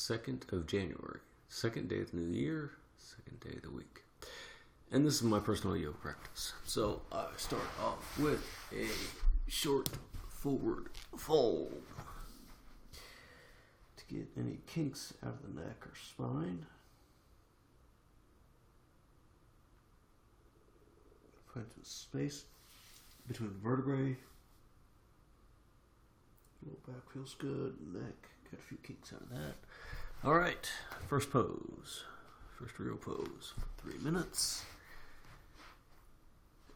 2nd of January. 2nd day of the new year, 2nd day of the week. And this is my personal yoga practice. So I start off with a short forward fold to get any kinks out of the neck or spine. Find some space between the vertebrae. Low back feels good. Neck, got a few kinks out of that. All right, first pose. First real pose for 3 minutes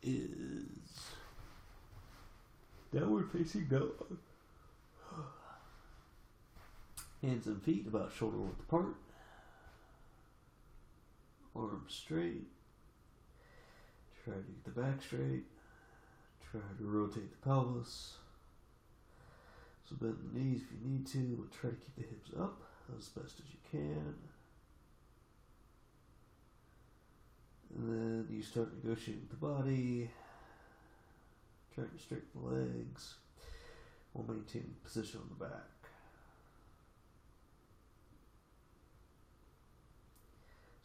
is downward facing dog. Hands and feet about shoulder width apart. Arms straight. Try to get the back straight. Try to rotate the pelvis. So bend the knees if you need to, but try to keep the hips up as best as you can. And then you start negotiating with the body, trying to straighten the legs while maintaining position on the back.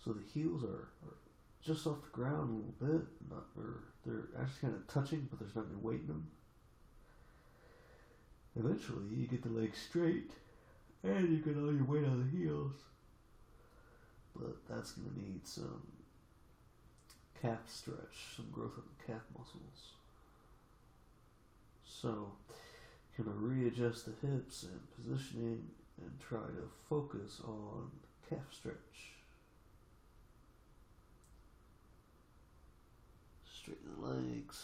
So the heels are just off the ground a little bit, they're actually kind of touching, but there's not any weight in them. Eventually, you get the legs straight, and you get all your weight on the heels. But that's going to need some calf stretch, some growth of the calf muscles. So, kind of readjust the hips and positioning, and try to focus on calf stretch. Straighten the legs.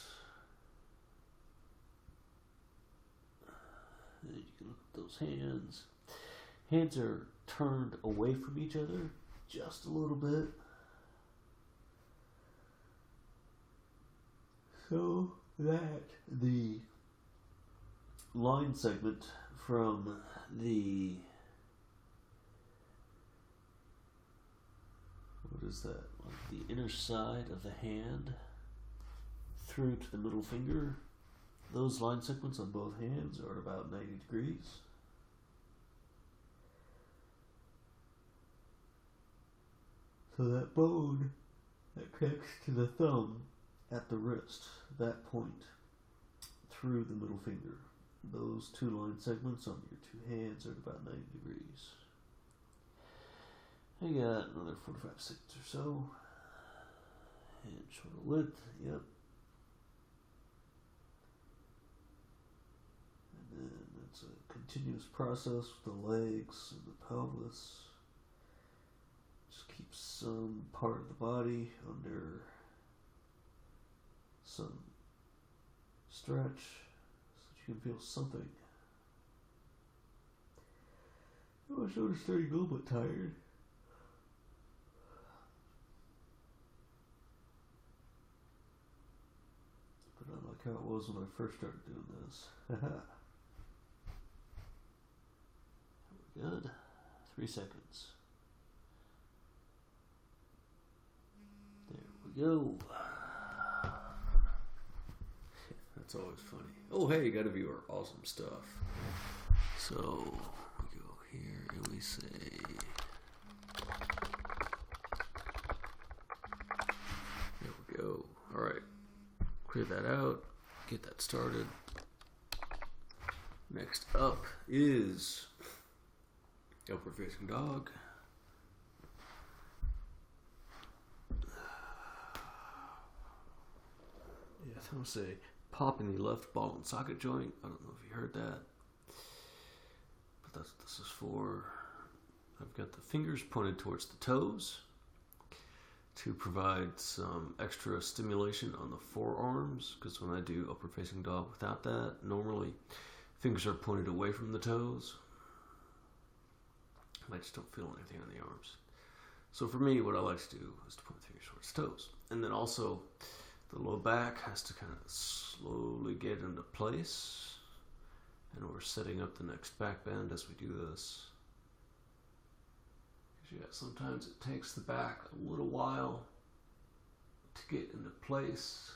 And you can look at those hands. Hands are turned away from each other just a little bit, so that the line segment from the, what is that, like the inner side of the hand through to the middle finger, those line segments on both hands are about 90 degrees. So that bone that connects to the thumb at the wrist, that point through the middle finger, those two line segments on your two hands are about 90 degrees. I got another 45 seconds or so. And shoulder width, yep. And then it's a continuous process with the legs and the pelvis. Just keep some part of the body under some stretch so that you can feel something. Oh, my shoulder's starting a little bit tired. But not like how it was when I first started doing this. Good. 3 seconds. There we go. That's always funny. Oh, hey, you got a viewer. Awesome stuff. So, we go here and we say, there we go. All right. Clear that out. Get that started. Next up is upward facing dog. Yeah, I want to say popping the left ball and socket joint. I don't know if you heard that, but that's what this is for. I've got the fingers pointed towards the toes to provide some extra stimulation on the forearms, because when I do upward facing dog without that, normally fingers are pointed away from the toes. I just don't feel anything on the arms. So for me, what I like to do is to point the fingers towards the toes. And then also, the low back has to kind of slowly get into place. And we're setting up the next back bend as we do this. Because yeah, sometimes it takes the back a little while to get into place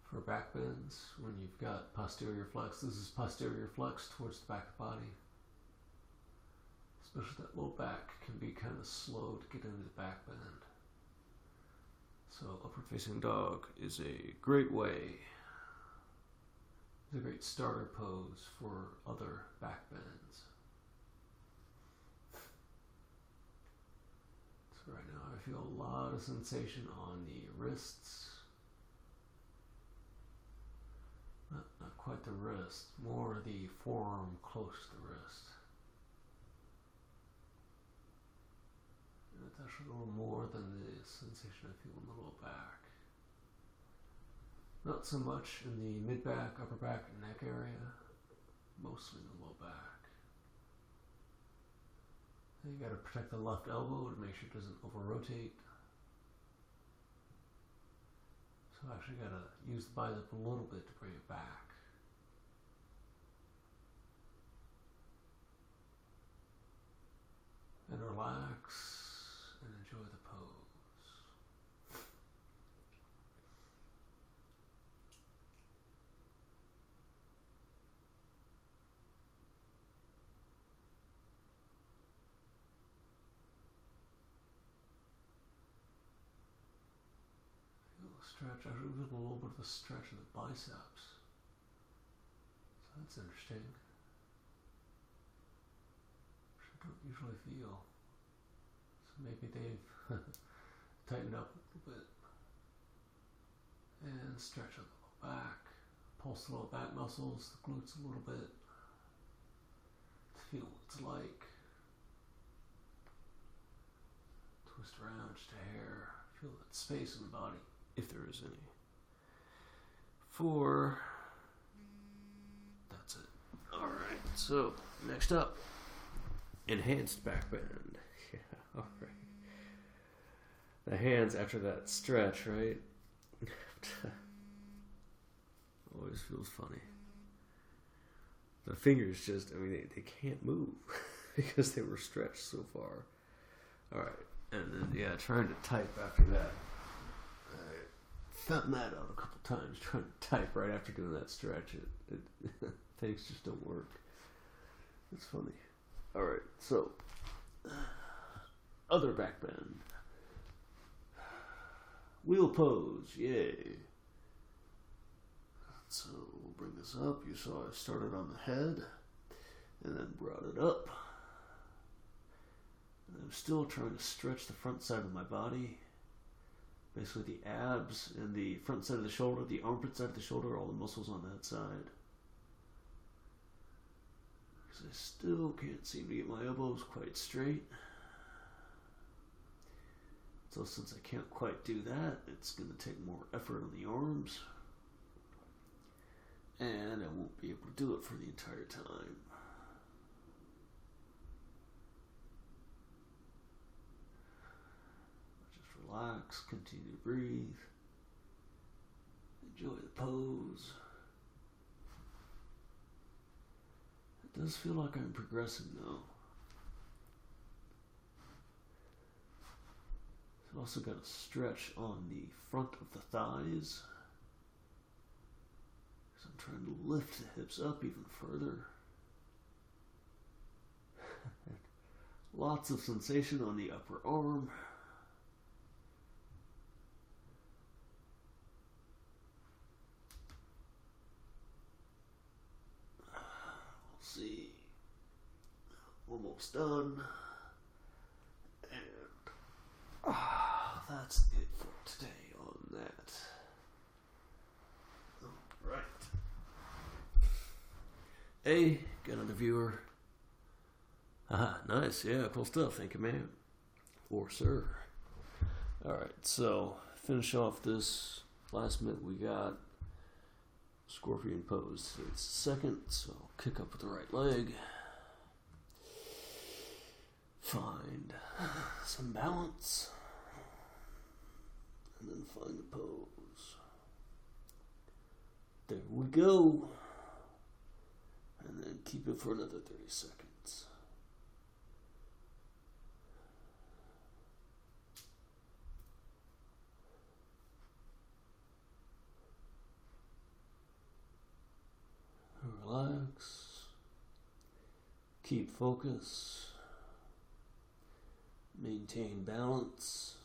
for back bends when you've got posterior flex. This is posterior flex towards the back of the body. It's especially that low back can be kind of slow to get into the back bend. So upward facing dog is a great way. It's a great starter pose for other back bends. So right now I feel a lot of sensation on the wrists. Not quite the wrist, more the forearm close to the wrist. And it's actually a little more than the sensation I feel in the low back. Not so much in the mid-back, upper back, and neck area, mostly in the low back. And you gotta protect the left elbow to make sure it doesn't over-rotate. So I actually gotta use the bicep a little bit to bring it back. And relax and enjoy the pose. Feel the stretch. Actually, there's a little bit of a stretch in the biceps. So that's interesting. Which I don't usually feel. So maybe they've tightened up a little bit. And stretch out the low back. Pulse the low back muscles, the glutes a little bit. To feel what it's like. Twist around just a hair. Feel that space in the body, if there is any. 4. That's it. Alright, so next up, enhanced back bend. Yeah, alright. The hands after that stretch, right? Always feels funny. The fingers just, I mean, they can't move because they were stretched so far. Alright, and then, yeah, trying to type after that. I found that out a couple times, trying to type right after doing that stretch. Things just don't work. It's funny. Alright, so, other back bend. Wheel pose, yay. So we'll bring this up. You saw I started on the head and then brought it up. And I'm still trying to stretch the front side of my body. Basically the abs and the front side of the shoulder, the armpit side of the shoulder, all the muscles on that side. Because I still can't seem to get my elbows quite straight. So since I can't quite do that, it's going to take more effort on the arms. And I won't be able to do it for the entire time. Just relax, continue to breathe. Enjoy the pose. It does feel like I'm progressing though. I've also got a stretch on the front of the thighs. So I'm trying to lift the hips up even further. Lots of sensation on the upper arm. We'll see. Almost done. That's it for today on that. Alright. Hey, got another viewer. Haha, nice. Yeah, cool stuff. Thank you, man. Or sir. Alright, so finish off this last minute we got scorpion pose. It's second, so kick up with the right leg. Find some balance. And then find the pose. There we go. And then keep it for another 30 seconds. Relax. Keep focus. Maintain balance.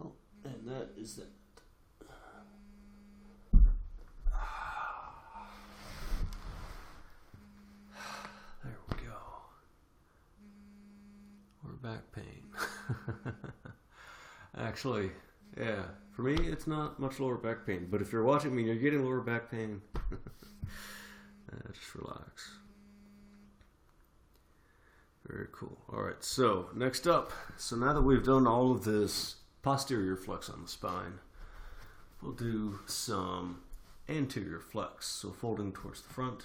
Oh, and that is that. There we go. Lower back pain. Actually, yeah, for me it's not much lower back pain, but if you're watching me and you're getting lower back pain, just relax. Very cool. Alright, so next up, so now that we've done all of this posterior flex on the spine, we'll do some anterior flex, so folding towards the front.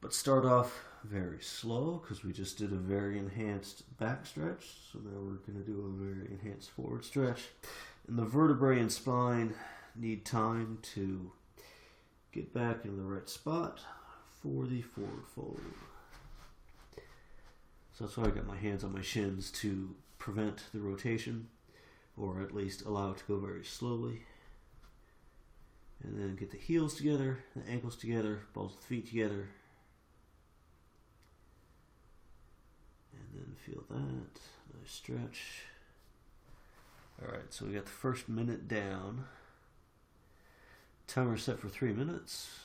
But start off very slow because we just did a very enhanced back stretch. So now we're going to do a very enhanced forward stretch. And the vertebrae and spine need time to get back in the right spot for the forward fold. So that's why I got my hands on my shins to prevent the rotation, or at least allow it to go very slowly. And then get the heels together, the ankles together, balls of the feet together. And then feel that. Nice stretch. Alright, so we got the first minute down. Timer set for 3 minutes.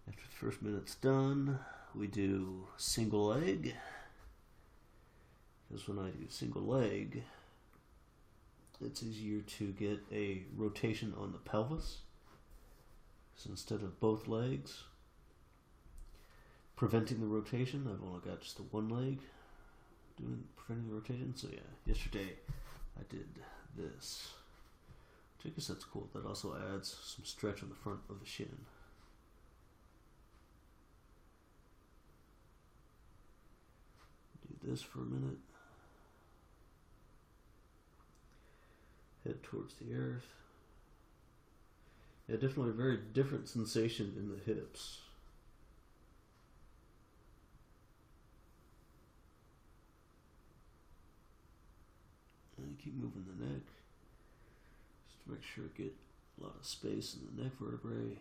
After the first minute's done, we do single leg. Because when I do single leg, it's easier to get a rotation on the pelvis. So instead of both legs preventing the rotation, I've only got just the one leg preventing the rotation. So yeah, yesterday I did this, which I guess that's cool. That also adds some stretch on the front of the shin. Do this for a minute. Head towards the earth. Yeah, definitely a very different sensation in the hips. And keep moving the neck, just to make sure I get a lot of space in the neck vertebrae.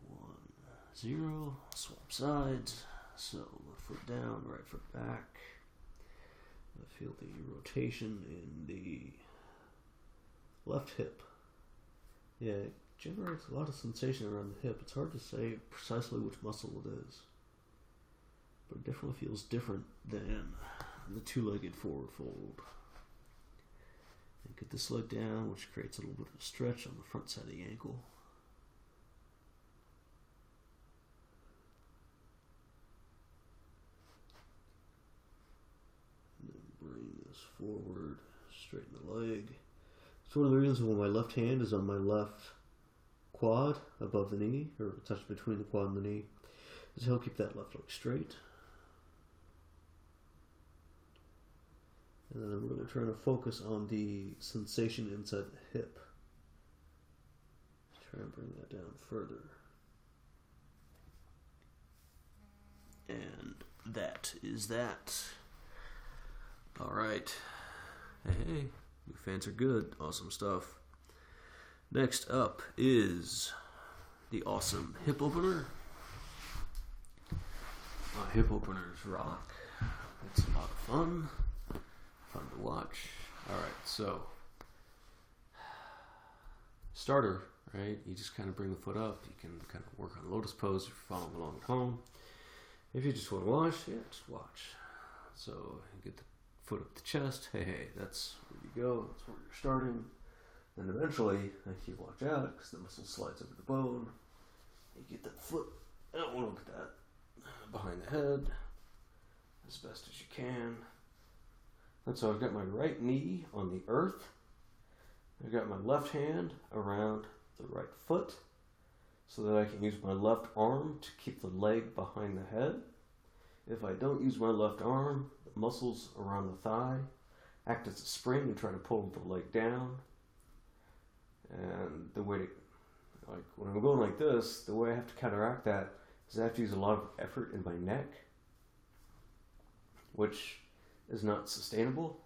1, 0, swap sides. So left foot down, right foot back. I feel the rotation in the left hip. Yeah, it generates a lot of sensation around the hip. It's hard to say precisely which muscle it is, but it definitely feels different than the two-legged forward fold. And get this leg down, which creates a little bit of a stretch on the front side of the ankle. Forward, straighten the leg. So one of the reasons why my left hand is on my left quad above the knee, or touched between the quad and the knee, is to help keep that left leg straight. And then I'm really trying to focus on the sensation inside the hip. Try and bring that down further. And that is that. Alright. Hey, you fans are good. Awesome stuff. Next up is the awesome hip opener. My hip openers rock. It's a lot of fun. Fun to watch. Alright, so starter, right? You just kind of bring the foot up. You can kind of work on lotus pose if you're following along at home. If you just want to watch, yeah, just watch. So you get the foot up the chest. Hey, that's where you go. That's where you're starting. And eventually, you watch out because the muscle slides over the bone. You get that foot. I don't want to look at that. Behind the head, as best as you can. And so I've got my right knee on the earth. I've got my left hand around the right foot, so that I can use my left arm to keep the leg behind the head. If I don't use my left arm, the muscles around the thigh act as a spring and try to pull the leg down. And the way to, like when I'm going like this, the way I have to counteract that is I have to use a lot of effort in my neck, which is not sustainable.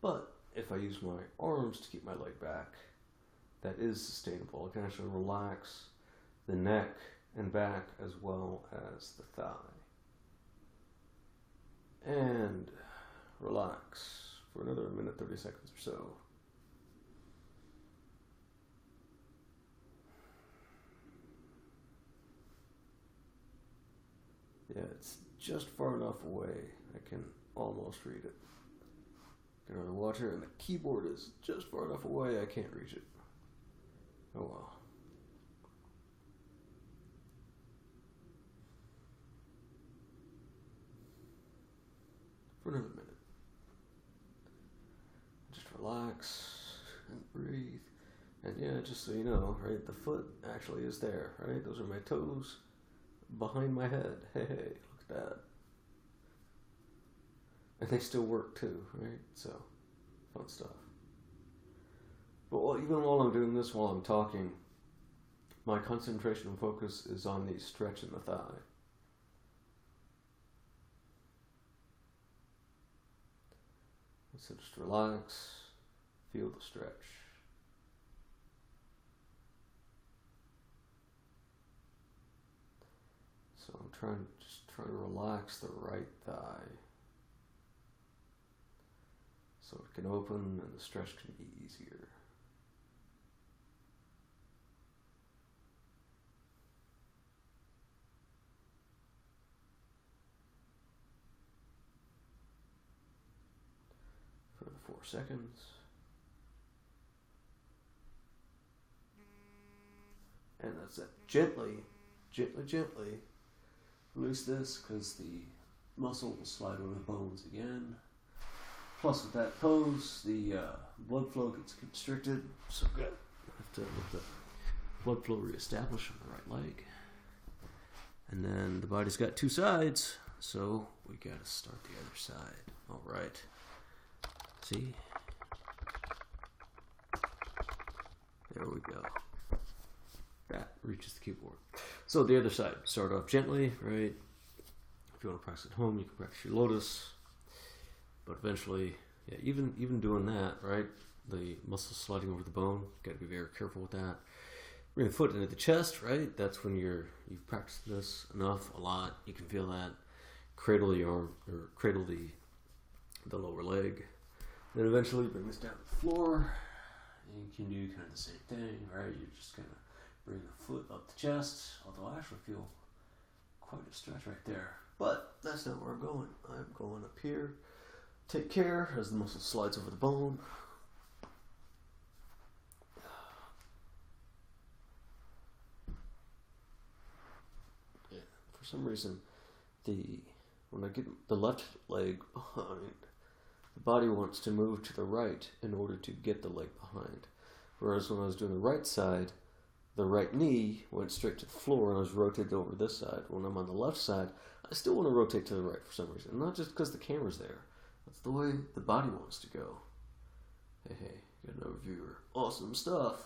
But if I use my arms to keep my leg back, that is sustainable. I can actually relax the neck and back as well as the thigh. And relax for another minute, 30 seconds or so. Yeah, it's just far enough away I can almost read it. Get another watcher, and the keyboard is just far enough away I can't reach it. Oh well. For another minute. Just relax and breathe. And yeah, just so you know, right, the foot actually is there, right? Those are my toes behind my head. Hey, look at that. And they still work too, right? So, fun stuff. But even while I'm doing this, while I'm talking, my concentration and focus is on the stretch in the thigh. So just relax, feel the stretch. So I'm trying to relax the right thigh, so it can open and the stretch can be easier. For the 4 seconds. And that's it. Gently release this, because the muscle will slide over the bones again. Plus, with that pose, the blood flow gets constricted. So good. I have to let the blood flow reestablish on the right leg. And then the body's got 2 sides, so we gotta start the other side. All right. See? There we go. That reaches the keyboard. So the other side, start off gently, right? If you want to practice at home, you can practice your lotus. But eventually, yeah, even doing that, right? The muscle sliding over the bone, got to be very careful with that. Bring the foot into the chest, right? That's when you've practiced this enough, a lot. You can feel that. Cradle the arm, or cradle the lower leg. Then eventually bring this down to the floor. And you can do kind of the same thing, right? You're just kind of bring the foot up the chest, although I actually feel quite a stretch right there. But that's not where I'm going. I'm going up here. Take care as the muscle slides over the bone. Yeah, for some reason, when I get the left leg behind, the body wants to move to the right in order to get the leg behind. Whereas when I was doing the right side, the right knee went straight to the floor and I was rotated over this side. When I'm on the left side, I still want to rotate to the right for some reason. Not just because the camera's there. That's the way the body wants to go. Hey, got another viewer. Awesome stuff.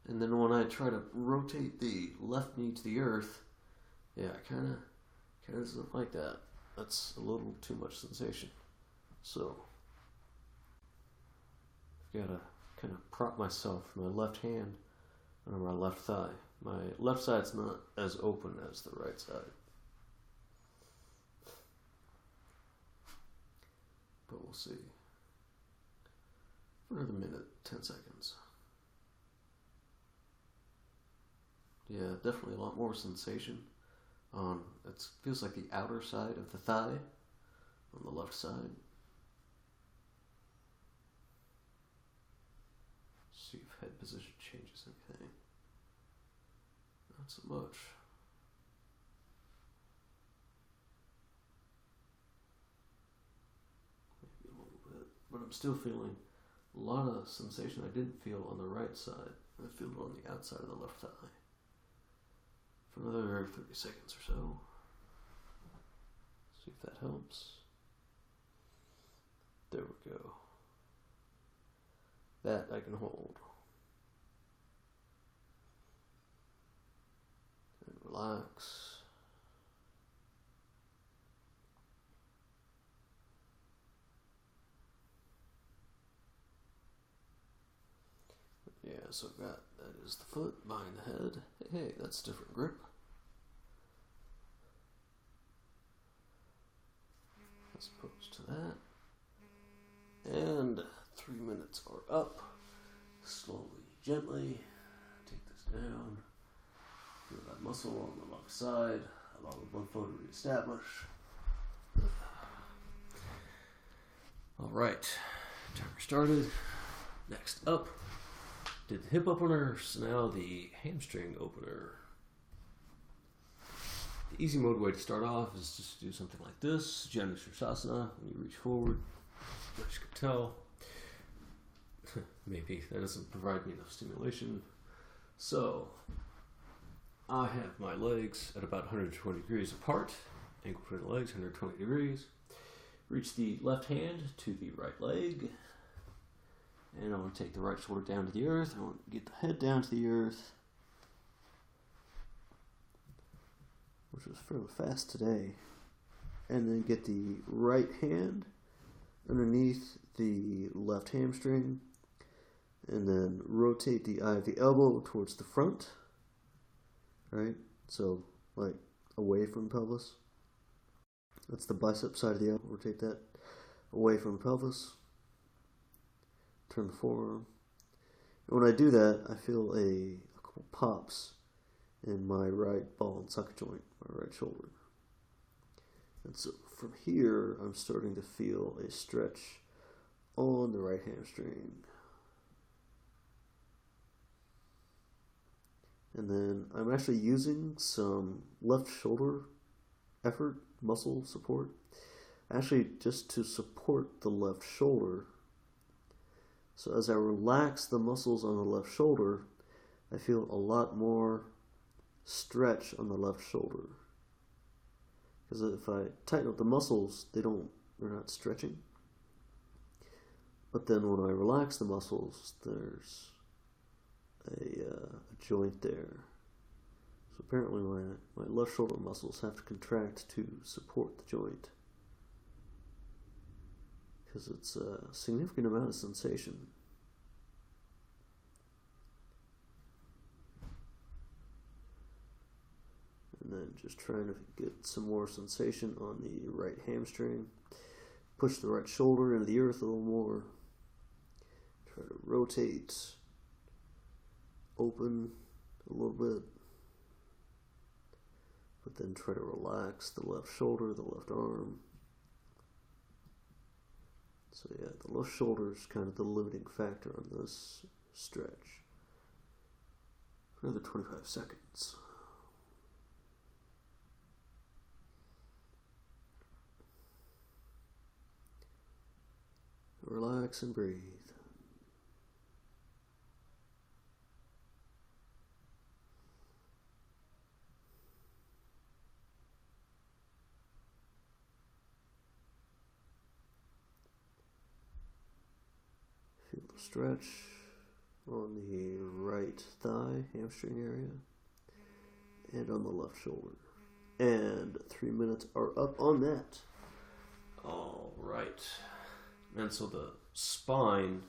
And then when I try to rotate the left knee to the earth, yeah, I kind of doesn't like that. That's a little too much sensation. So, I've got to kind of prop myself with my left hand on my left thigh. My left side's not as open as the right side. But we'll see. For another minute, 10 seconds. Yeah, definitely a lot more sensation on, it feels like the outer side of the thigh on the left side. See if head position changes anything. Not so much. Maybe a little bit. But I'm still feeling a lot of sensation I didn't feel on the right side. I feel it on the outside of the left thigh. For another 30 seconds or so. See if that helps. There we go. That I can hold. And relax. so I've got, that is the foot behind the head. Hey, that's a different grip. As opposed to that. And 3 minutes are up. Slowly, gently, take this down. Feel that muscle on the left side. Allow the blood flow to reestablish. Alright, timer started. Next up, did the hip opener, so now the hamstring opener. The easy mode way to start off is just to do something like this, Janushirasana, when you reach forward. As you can tell, maybe that doesn't provide me enough stimulation. So, I have my legs at about 120 degrees apart, ankle between the legs, 120 degrees. Reach the left hand to the right leg, and I want to take the right shoulder down to the earth. I want to get the head down to the earth, which was fairly fast today. And then get the right hand underneath the left hamstring, and then rotate the eye of the elbow towards the front, right? So, like, away from pelvis. That's the bicep side of the elbow. Rotate that away from the pelvis. Turn the forearm. And when I do that, I feel a couple pops in my right ball and socket joint, my right shoulder. And so from here, I'm starting to feel a stretch on the right hamstring. And then I'm actually using some left shoulder effort, muscle support, actually just to support the left shoulder. So as I relax the muscles on the left shoulder, I feel a lot more stretch on the left shoulder. Because if I tighten up the muscles, they're not stretching. But then when I relax the muscles, there's a joint there. So apparently my left shoulder muscles have to contract to support the joint, because it's a significant amount of sensation. And then just trying to get some more sensation on the right hamstring. Push the right shoulder into the earth a little more. Try to rotate, open a little bit. But then try to relax the left shoulder, the left arm. So yeah, the left shoulder is kind of the limiting factor on this stretch. For another 25 seconds. Relax and breathe. Feel the stretch on the right thigh, hamstring area, and on the left shoulder. And 3 minutes are up on that. All right. And so the spine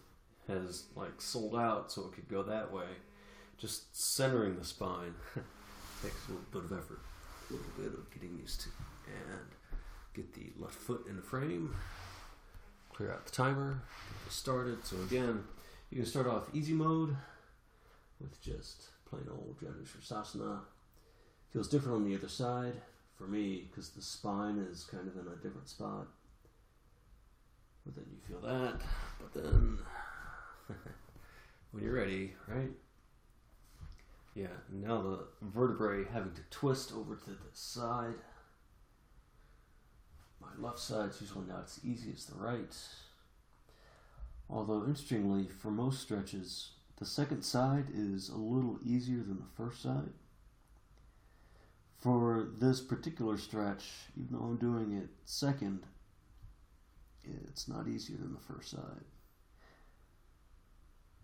has like sold out so it could go that way. Just centering the spine takes a little bit of effort, a little bit of getting used to. And get the left foot in the frame, clear out the timer, get this started. So again, you can start off easy mode with just plain old Janushirasana. Feels different on the other side for me because the spine is kind of in a different spot. But then you feel that, but then when you're ready, right? Yeah, now the vertebrae having to twist over to the side. My left side's usually not as easy as the right. Although, interestingly, for most stretches, the second side is a little easier than the first side. For this particular stretch, even though I'm doing it second, it's not easier than the first side.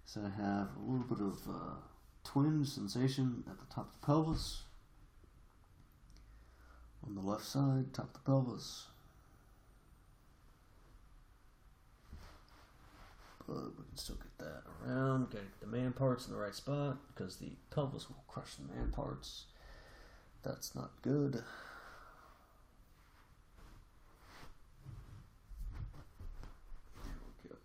So I have a little bit of twinge sensation at the top of the pelvis. On the left side, top of the pelvis. but we can still get that around. Gotta get the man parts in the right spot because the pelvis will crush the man parts. That's not good. There we go.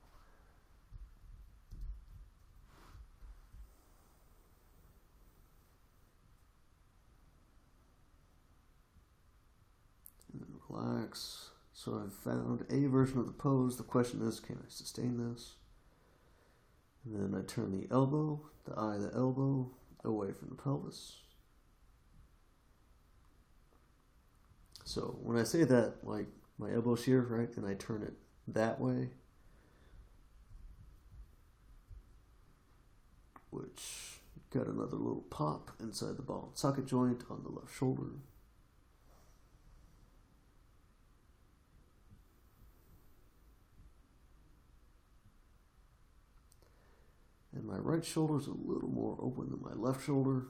And then relax. So I've found a version of the pose. The question is, can I sustain this? And then I turn the elbow, the eye of the elbow, away from the pelvis. So when I say that, like my elbow's here, right, and I turn it that way, which got another little pop inside the ball and socket joint on the left shoulder. And my right shoulder is a little more open than my left shoulder,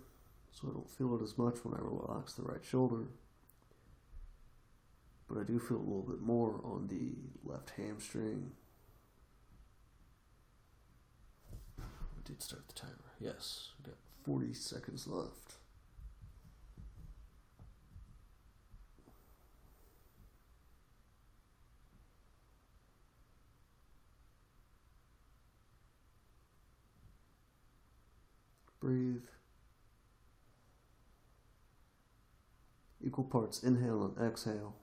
so I don't feel it as much when I relax the right shoulder. But I do feel a little bit more on the left hamstring. I did start the timer. Yes, we got 40 seconds left. Breathe. Equal parts inhale and exhale.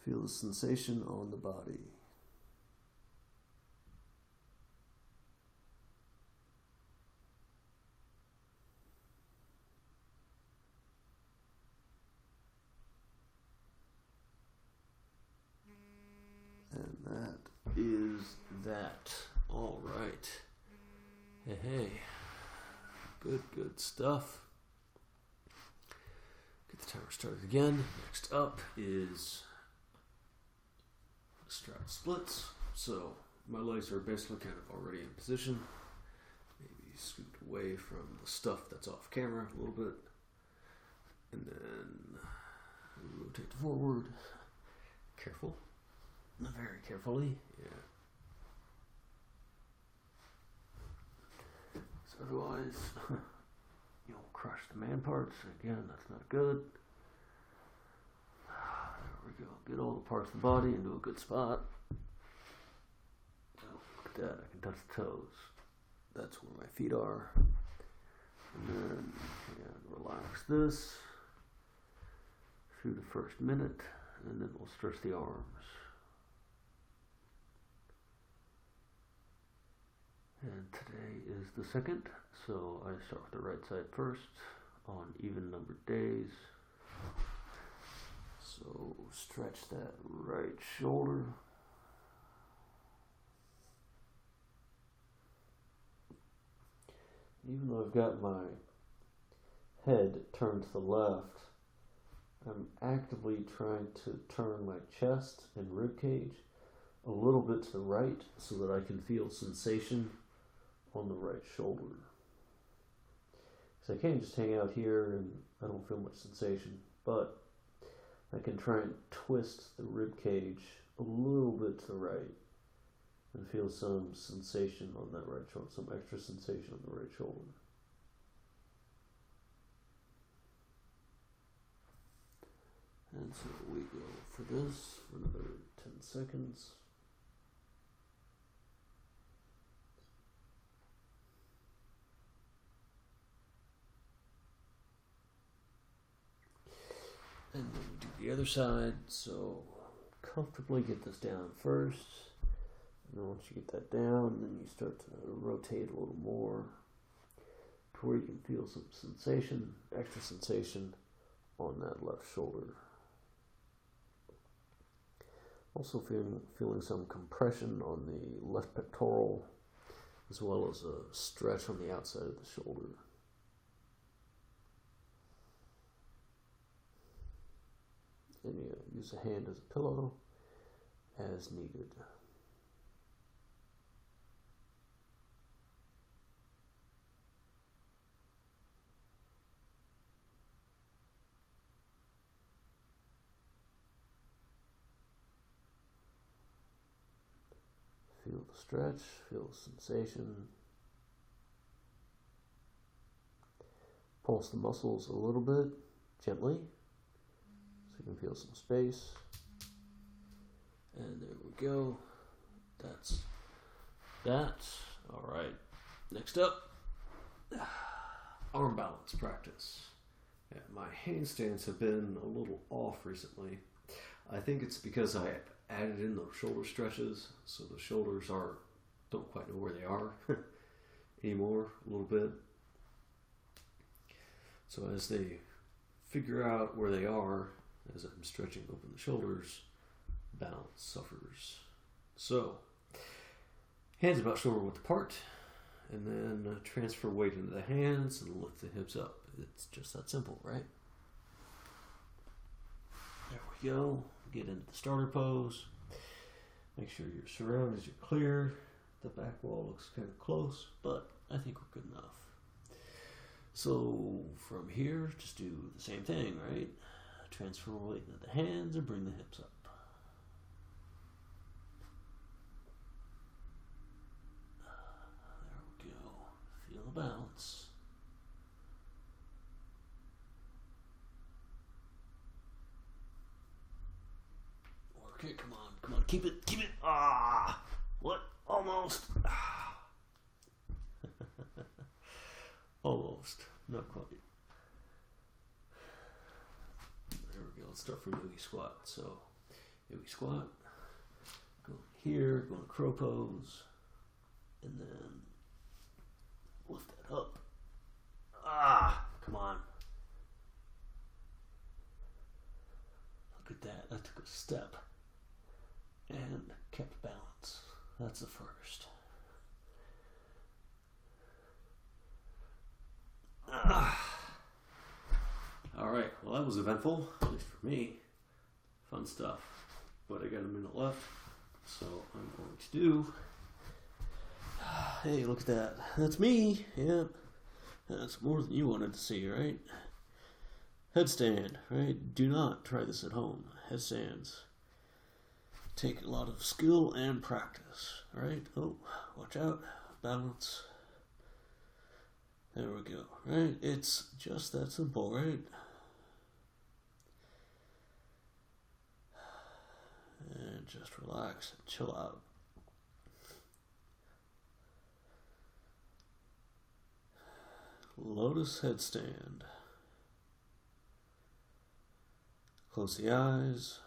Feel the sensation on the body. And that is that. All right. Hey. Good stuff. Get the timer started again. Next up is strap splits. So my legs are basically kind of already in position. Maybe scoot away from the stuff that's off camera a little bit. And then rotate forward. Careful. Very carefully. Yeah. So otherwise, you'll crush the man parts. Again, that's not good. There we go. Get all the parts of the body into a good spot. Oh, look at that. I can touch the toes. That's where my feet are. And then relax this through the first minute, and then we'll stretch the arms. And today is the second, so I start with the right side first on even numbered days. So stretch that right shoulder. Even though I've got my head turned to the left, I'm actively trying to turn my chest and rib cage a little bit to the right so that I can feel sensation on the right shoulder. So I can't just hang out here and I don't feel much sensation, but I can try and twist the rib cage a little bit to the right and feel some sensation on that right shoulder, some extra sensation on the right shoulder. And so we go for this for another 10 seconds. And then we do the other side, so comfortably get this down first. And then once you get that down, then you start to rotate a little more to where you can feel some sensation, extra sensation on that left shoulder. Also feeling some compression on the left pectoral, as well as a stretch on the outside of the shoulder. And you use a hand as a pillow as needed. Feel the stretch, feel the sensation. Pulse the muscles a little bit, gently, so you can feel some space. And there we go. That's that. All right. Next up, arm balance practice. Yeah, my handstands have been a little off recently. I think it's because I added in those shoulder stretches, so the shoulders don't quite know where they are anymore a little bit. So as they figure out where they are, as I'm stretching open the shoulders, balance suffers. So, hands about shoulder width apart, and then transfer weight into the hands and lift the hips up. It's just that simple, right? There we go. Get into the starter pose. Make sure your surroundings are clear. The back wall looks kind of close, but I think we're good enough. So from here, just do the same thing, right? Transfer weight into the hands and bring the hips up. There we go. Feel the balance. Work it, come on, keep it. Ah! What? Almost. Almost. Not quite. There we go. Let's start from yogi squat. So, yogi squat. Go here, go to crow pose. And then lift that up. Ah! Come on. Look at that. That took a step. And kept balance. That's the first. All right, well that was eventful, at least for me. Fun stuff. But I got a minute left, so I'm going to do... Hey, look at that. That's me. Yep. That's more than you wanted to see, right? Headstand, right? Do not try this at home. Headstands take a lot of skill and practice, right? Oh, watch out. Balance. There we go, right? It's just that simple, right? And just relax and chill out. Lotus headstand. Close the eyes.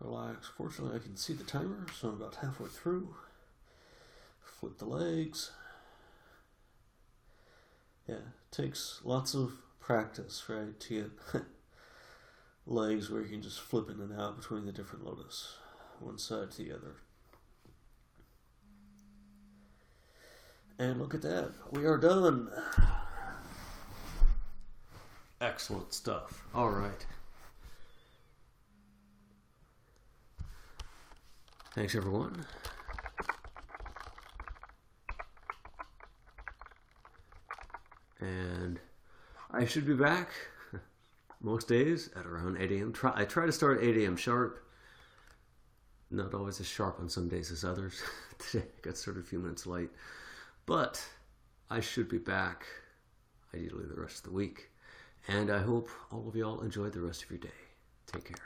Relax. Fortunately, I can see the timer, so I'm about halfway through. Flip the legs. Yeah, it takes lots of practice, right, to get legs where you can just flip in and out between the different lotus, one side to the other. And look at that, we are done. Excellent stuff. All right. Thanks, everyone. And I should be back most days at around 8 a.m. I try to start at 8 a.m. sharp. Not always as sharp on some days as others. Today I got started a few minutes late. But I should be back ideally the rest of the week. And I hope all of y'all enjoy the rest of your day. Take care.